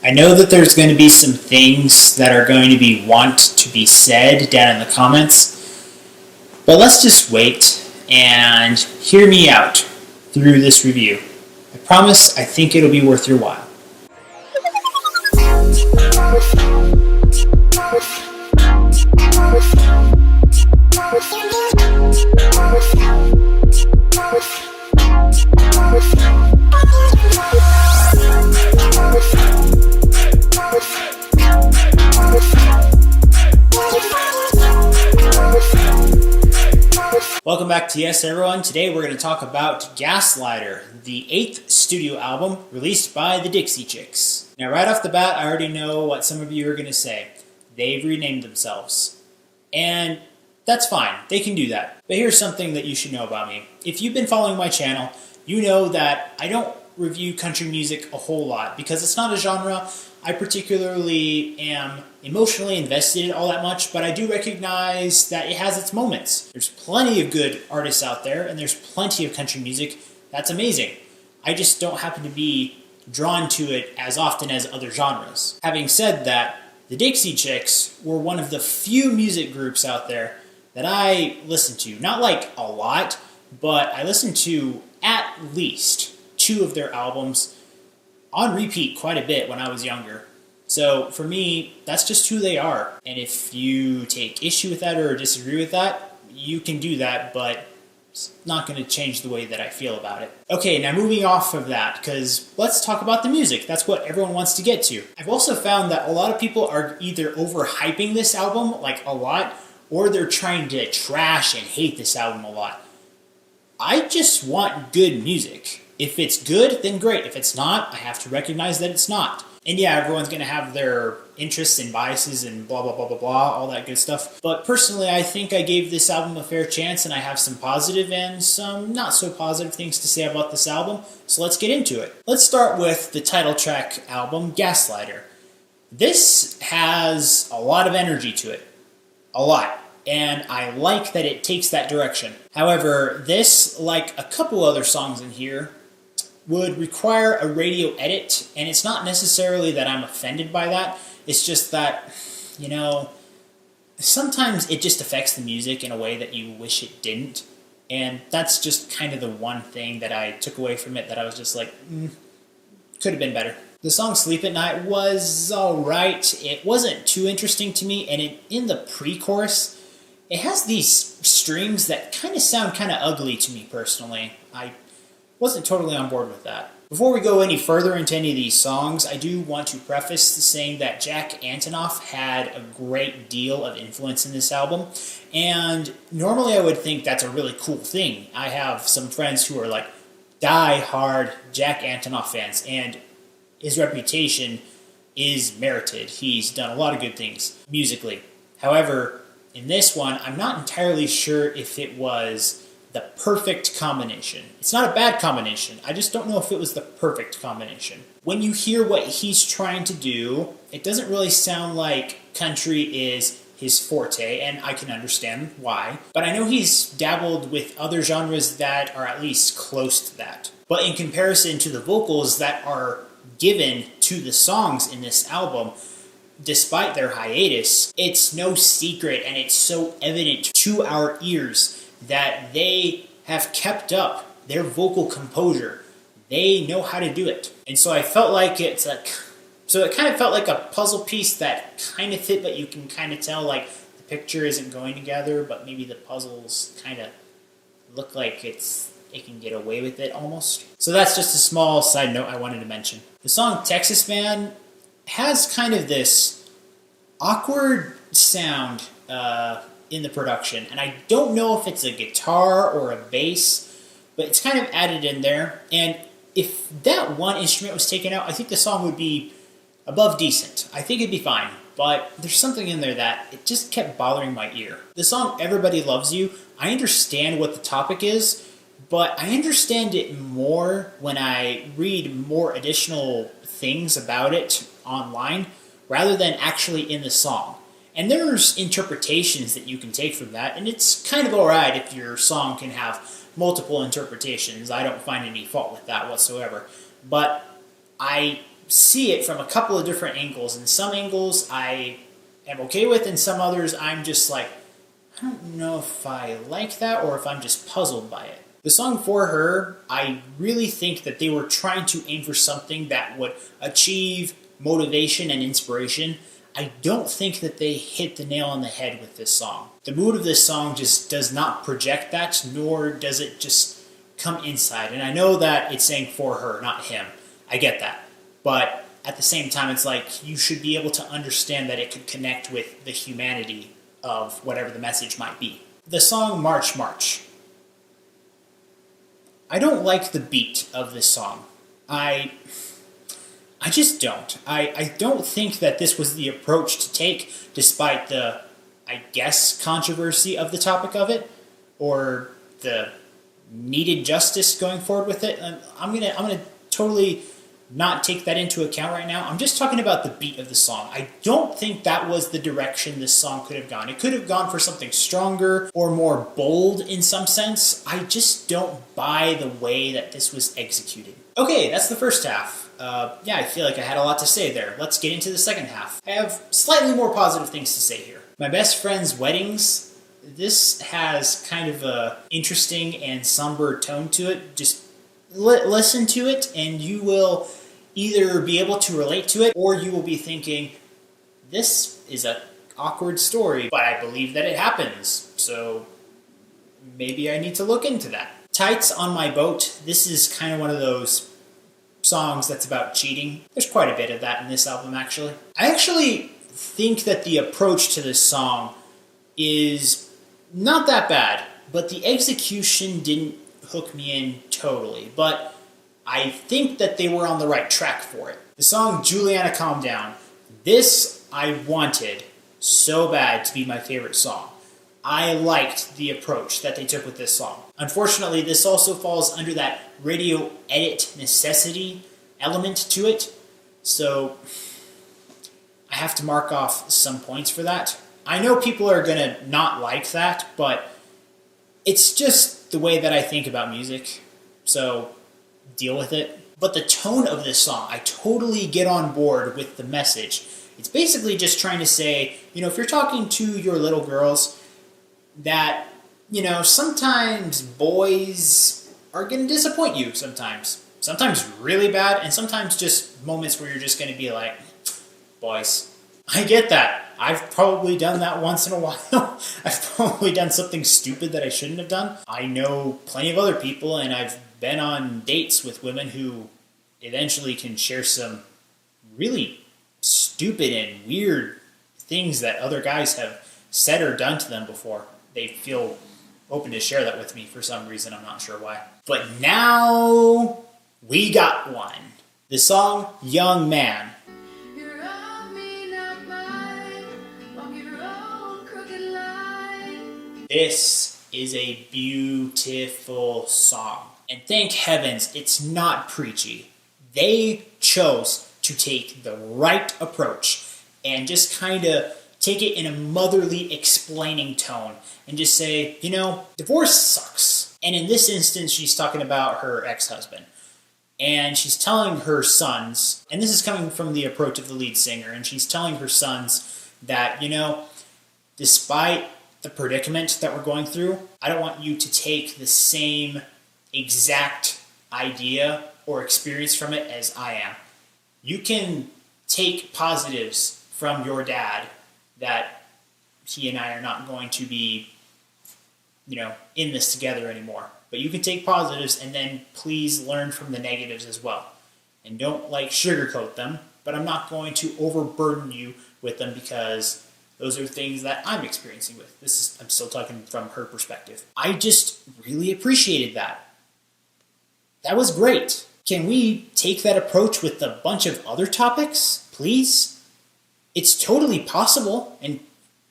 I know that there's going to be some things that are going to be want to be said down in the comments, but let's just wait and hear me out through this review. I promise I think it'll be worth your while. Welcome back to Y.E.S, everyone. Today we're going to talk about Gaslighter, the 8th studio album released by the Dixie Chicks. Now right off the bat, I already know what some of you are going to say. They've renamed themselves. And that's fine. They can do that. But here's something that you should know about me. If you've been following my channel, you know that I don't review country music a whole lot because it's not a genre I particularly am emotionally invested in all that much, but I do recognize that it has its moments. There's plenty of good artists out there, and there's plenty of country music that's amazing. I just don't happen to be drawn to it as often as other genres. Having said that, the Dixie Chicks were one of the few music groups out there that I listened to. Not like a lot, but I listened to at least 2 of their albums on repeat quite a bit when I was younger. So for me, that's just who they are. And if you take issue with that or disagree with that, you can do that, but it's not going to change the way that I feel about it. Okay, now moving off of that, because let's talk about the music. That's what everyone wants to get to. I've also found that a lot of people are either overhyping this album, like a lot, or they're trying to trash and hate this album a lot. I just want good music. If it's good, then great. If it's not, I have to recognize that it's not. And yeah, everyone's going to have their interests and biases and blah, blah, blah, blah, blah, all that good stuff. But personally, I think I gave this album a fair chance, and I have some positive and some not so positive things to say about this album. So let's get into it. Let's start with the title track album, Gaslighter. This has a lot of energy to it. A lot. And I like that it takes that direction. However, this, like a couple other songs in here, would require a radio edit, and it's not necessarily that I'm offended by that, it's just that, you know, sometimes it just affects the music in a way that you wish it didn't, and that's just kind of the one thing that I took away from it that I was just like, could have been better. The song Sleep at Night was alright. It wasn't too interesting to me, and in the pre-chorus, it has these strings that kind of sound kind of ugly to me personally. I wasn't totally on board with that. Before we go any further into any of these songs, I do want to preface saying that Jack Antonoff had a great deal of influence in this album, and normally I would think that's a really cool thing. I have some friends who are like die-hard Jack Antonoff fans, and his reputation is merited. He's done a lot of good things musically. However, in this one, I'm not entirely sure if it was the perfect combination. It's not a bad combination. I just don't know if it was the perfect combination. When you hear what he's trying to do, it doesn't really sound like country is his forte, and I can understand why. But I know he's dabbled with other genres that are at least close to that. But in comparison to the vocals that are given to the songs in this album, despite their hiatus, it's no secret and it's so evident to our ears that they have kept up their vocal composure. They know how to do it. And so I felt like it kind of felt like a puzzle piece that kind of fit, but you can kind of tell like the picture isn't going together, but maybe the puzzles kind of look like it can get away with it almost. So that's just a small side note I wanted to mention. The song Texas Man has kind of this awkward sound in the production, and I don't know if it's a guitar or a bass, but it's kind of added in there, and if that one instrument was taken out, I think the song would be above decent. I think it'd be fine, but there's something in there that it just kept bothering my ear. The song Everybody Loves You, I understand what the topic is, but I understand it more when I read more additional things about it online rather than actually in the song. And there's interpretations that you can take from that, and it's kind of alright if your song can have multiple interpretations. I don't find any fault with that whatsoever. But I see it from a couple of different angles, and some angles I am okay with, and some others I'm just like, I don't know if I like that or if I'm just puzzled by it. The song For Her, I really think that they were trying to aim for something that would achieve motivation and inspiration. I don't think that they hit the nail on the head with this song. The mood of this song just does not project that, nor does it just come inside. And I know that it's saying for her, not him. I get that. But at the same time, it's like you should be able to understand that it could connect with the humanity of whatever the message might be. The song March March. I don't like the beat of this song. I just don't. I don't think that this was the approach to take, despite the, I guess, controversy of the topic of it, or the needed justice going forward with it. I'm gonna totally not take that into account right now. I'm just talking about the beat of the song. I don't think that was the direction this song could have gone. It could have gone for something stronger or more bold in some sense. I just don't buy the way that this was executed. Okay, that's the first half. I feel like I had a lot to say there. Let's get into the second half. I have slightly more positive things to say here. My best friend's weddings. This has kind of a interesting and somber tone to it. Just listen to it and you will either be able to relate to it or you will be thinking, this is an awkward story, but I believe that it happens, so maybe I need to look into that. Tights on My Boat. This is kind of one of those songs that's about cheating. There's quite a bit of that in this album, actually. I actually think that the approach to this song is not that bad, but the execution didn't hook me in totally, but I think that they were on the right track for it. The song Juliana Calm Down. This I wanted so bad to be my favorite song. I liked the approach that they took with this song. Unfortunately, this also falls under that radio edit necessity element to it, so I have to mark off some points for that. I know people are going to not like that, but it's just the way that I think about music, so deal with it. But the tone of this song, I totally get on board with the message. It's basically just trying to say, if you're talking to your little girls, that, sometimes boys are going to disappoint you sometimes. Sometimes really bad, and sometimes just moments where you're just going to be like, boys. I get that. I've probably done that once in a while. I've probably done something stupid that I shouldn't have done. I know plenty of other people, and I've been on dates with women who eventually can share some really stupid and weird things that other guys have said or done to them before. They feel open to share that with me for some reason. I'm not sure why. But now we got one. The song Young Man. This is a beautiful song. And thank heavens it's not preachy. They chose to take the right approach and just kind of take it in a motherly explaining tone and just say, divorce sucks. And in this instance, she's talking about her ex-husband. And she's telling her sons, and this is coming from the approach of the lead singer, and she's telling her sons that, despite the predicament that we're going through, I don't want you to take the same exact idea or experience from it as I am. You can take positives from your dad that he and I are not going to be, in this together anymore. But you can take positives and then please learn from the negatives as well. And don't sugarcoat them, but I'm not going to overburden you with them because those are things that I'm experiencing with. I'm still talking from her perspective. I just really appreciated that. That was great. Can we take that approach with a bunch of other topics, please? It's totally possible, and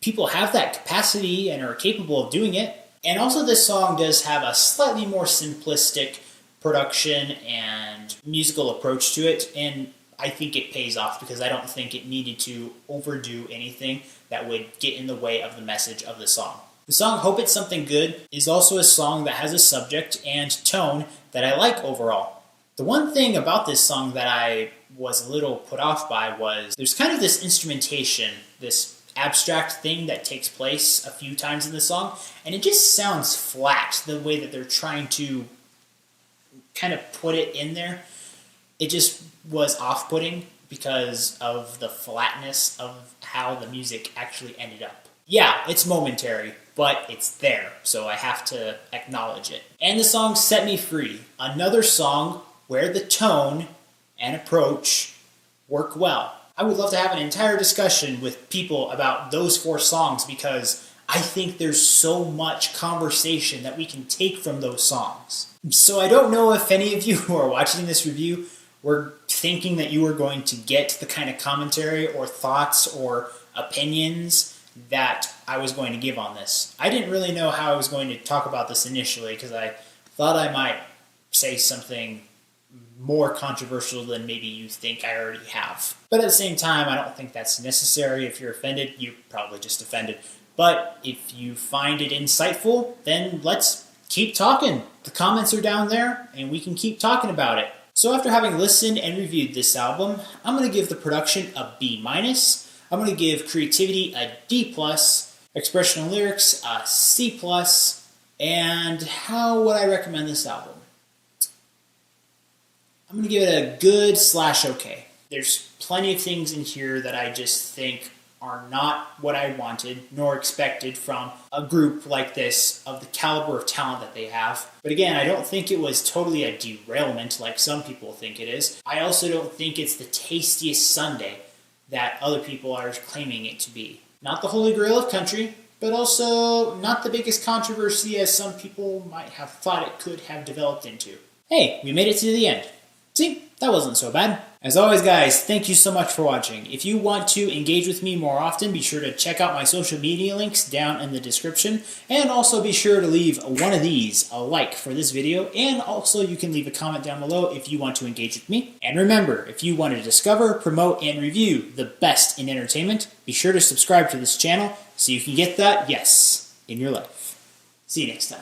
people have that capacity and are capable of doing it. And also this song does have a slightly more simplistic production and musical approach to it, and I think it pays off because I don't think it needed to overdo anything that would get in the way of the message of the song. The song Hope It's Something Good is also a song that has a subject and tone that I like overall. The one thing about this song that I was a little put off by was there's kind of this instrumentation, this abstract thing that takes place a few times in the song, and it just sounds flat the way that they're trying to kind of put it in there. It just was off-putting because of the flatness of how the music actually ended up. Yeah, it's momentary, but it's there, so I have to acknowledge it. And the song Set Me Free, another song where the tone and approach work well. I would love to have an entire discussion with people about those 4 songs because I think there's so much conversation that we can take from those songs. So I don't know if any of you who are watching this review were thinking that you were going to get the kind of commentary or thoughts or opinions that I was going to give on this. I didn't really know how I was going to talk about this initially because I thought I might say something more controversial than maybe you think I already have. But at the same time, I don't think that's necessary. If you're offended, you're probably just offended. But if you find it insightful, then let's keep talking. The comments are down there, and we can keep talking about it. So after having listened and reviewed this album, I'm going to give the production a B-. I'm going to give creativity a D+, expression and lyrics a C+, and how would I recommend this album? I'm going to give it a good/okay. There's plenty of things in here that I just think are not what I wanted nor expected from a group like this of the caliber of talent that they have. But again, I don't think it was totally a derailment like some people think it is. I also don't think it's the tastiest sundae that other people are claiming it to be. Not the holy grail of country, but also not the biggest controversy as some people might have thought it could have developed into. Hey, we made it to the end. See, that wasn't so bad. As always, guys, thank you so much for watching. If you want to engage with me more often, be sure to check out my social media links down in the description. And also be sure to leave one of these, a like for this video. And also you can leave a comment down below if you want to engage with me. And remember, if you want to discover, promote, and review the best in entertainment, be sure to subscribe to this channel so you can get that yes in your life. See you next time.